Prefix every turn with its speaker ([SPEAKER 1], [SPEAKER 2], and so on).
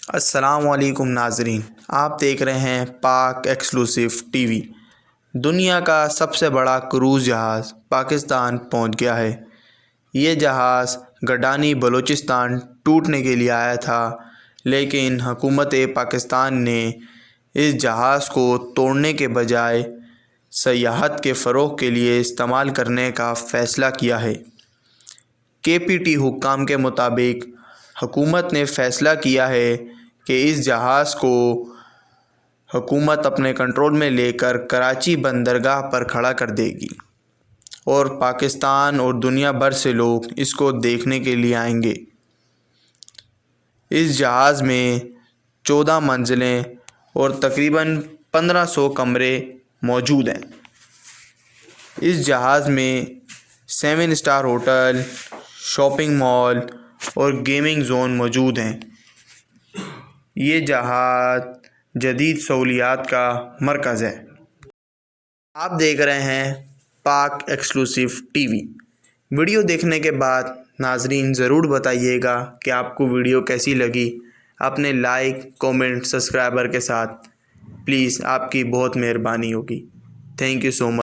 [SPEAKER 1] السلام علیکم ناظرین، آپ دیکھ رہے ہیں پاک ایکسکلوسیو ٹی وی۔ دنیا کا سب سے بڑا کروز جہاز پاکستان پہنچ گیا ہے۔ یہ جہاز گڈانی بلوچستان ٹوٹنے کے لیے آیا تھا، لیکن حکومت پاکستان نے اس جہاز کو توڑنے کے بجائے سیاحت کے فروغ کے لیے استعمال کرنے کا فیصلہ کیا ہے۔ KPT حکام کے مطابق حکومت نے فیصلہ کیا ہے کہ اس جہاز کو حکومت اپنے کنٹرول میں لے کر کراچی بندرگاہ پر کھڑا کر دے گی اور پاکستان اور دنیا بھر سے لوگ اس کو دیکھنے کے لیے آئیں گے۔ اس جہاز میں 14 منزلیں اور تقریباً 1500 کمرے موجود ہیں۔ اس جہاز میں 7 اسٹار ہوٹل، شاپنگ مال اور گیمنگ زون موجود ہیں۔ یہ جہاز جدید سہولیات کا مرکز ہے۔ آپ دیکھ رہے ہیں پاک ایکسکلوسیو ٹی وی۔ ویڈیو دیکھنے کے بعد ناظرین ضرور بتائیے گا کہ آپ کو ویڈیو کیسی لگی۔ اپنے لائک، کومنٹ، سبسکرائبر کے ساتھ پلیز، آپ کی بہت مہربانی ہوگی۔ Thank you so much.